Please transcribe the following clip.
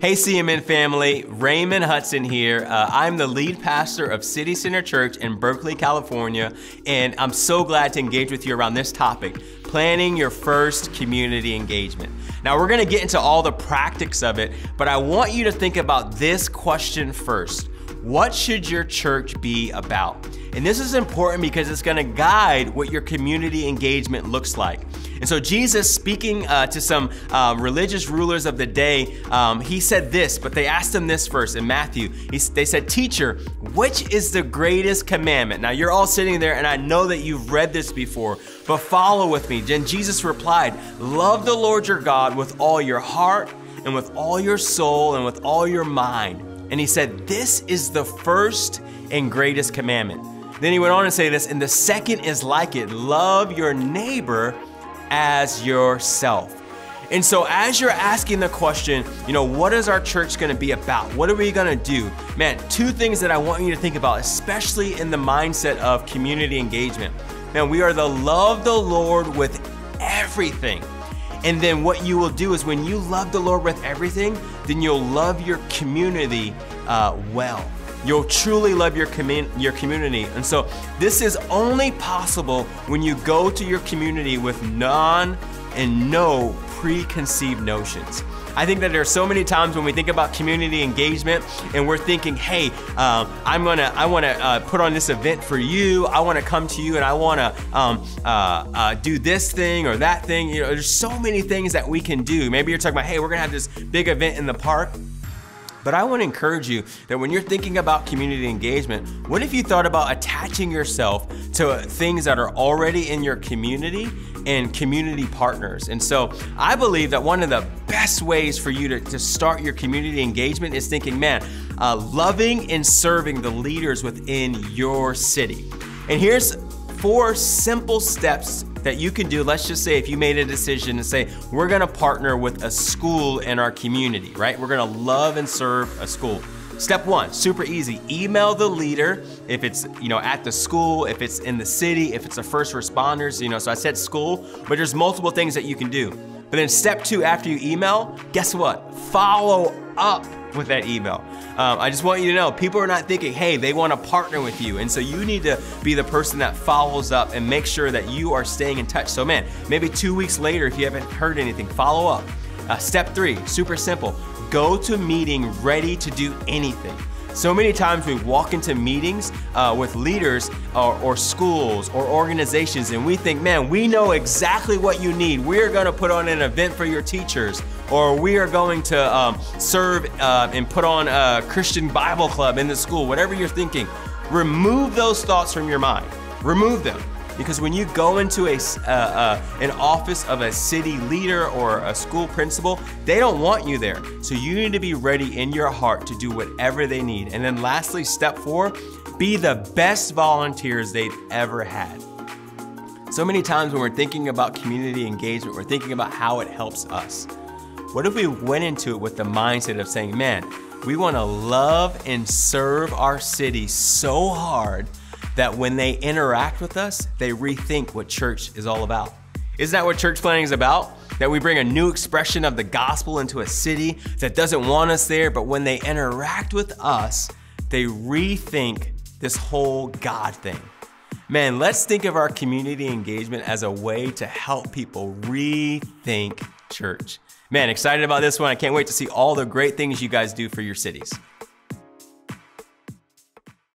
Hey CMN family, Raymond Hudson here. I'm the lead pastor of City Center Church in Berkeley, California, and I'm so glad to engage with you around this topic, planning your first community engagement. Now we're gonna get into all the practice of it, but I want you to think about this question first. What should your church be about? And this is important because it's gonna guide what your community engagement looks like. And so Jesus, speaking to some religious rulers of the day, he said this, but they asked him this first in Matthew. They said, "Teacher, which is the greatest commandment?" Now you're all sitting there and I know that you've read this before, but follow with me. Then Jesus replied, "Love the Lord your God with all your heart and with all your soul and with all your mind." And he said, "This is the first and greatest commandment." Then he went on to say this, "And the second is like it, love your neighbor as yourself." And so as you're asking the question, what is our church gonna be about? What are we gonna do? Man, two things that I want you to think about, especially in the mindset of community engagement. Man, we are to love the Lord with everything. And then what you will do is when you love the Lord with everything, then you'll love your community well. You'll truly love your community. And so this is only possible when you go to your community with no preconceived notions. I think that there are so many times when we think about community engagement and we're thinking, hey, I wanna put on this event for you. I wanna come to you and I wanna do this thing or that thing. There's so many things that we can do. Maybe you're talking about, hey, we're gonna have this big event in the park. But I want to encourage you that when you're thinking about community engagement, what if you thought about attaching yourself to things that are already in your community and community partners? And so I believe that one of the best ways for you to start your community engagement is thinking, man, loving and serving the leaders within your city. And here's 4 simple steps that you can do. Let's just say if you made a decision to say, we're gonna partner with a school in our community, right? We're gonna love and serve a school. Step 1, super easy. Email the leader if it's at the school, if it's in the city, if it's the first responders, so I said school, but there's multiple things that you can do. But then step 2, after you email, guess what? Follow up with that email. I just want you to know, people are not thinking, hey, they want to partner with you. And so you need to be the person that follows up and make sure that you are staying in touch. So man, maybe 2 weeks later, if you haven't heard anything, follow up. Step 3, super simple. Go to meeting ready to do anything. So many times we walk into meetings with leaders or schools or organizations and we think, man, we know exactly what you need. We're gonna put on an event for your teachers, or we are going to serve and put on a Christian Bible club in the school, whatever you're thinking. Remove those thoughts from your mind, remove them. Because when you go into an office of a city leader or a school principal, they don't want you there. So you need to be ready in your heart to do whatever they need. And then lastly, step 4, be the best volunteers they've ever had. So many times when we're thinking about community engagement, we're thinking about how it helps us. What if we went into it with the mindset of saying, man, we want to love and serve our city so hard that when they interact with us, they rethink what church is all about. Isn't that what church planning is about? That we bring a new expression of the gospel into a city that doesn't want us there, but when they interact with us, they rethink this whole God thing. Man, let's think of our community engagement as a way to help people rethink church. Man, excited about this one. I can't wait to see all the great things you guys do for your cities.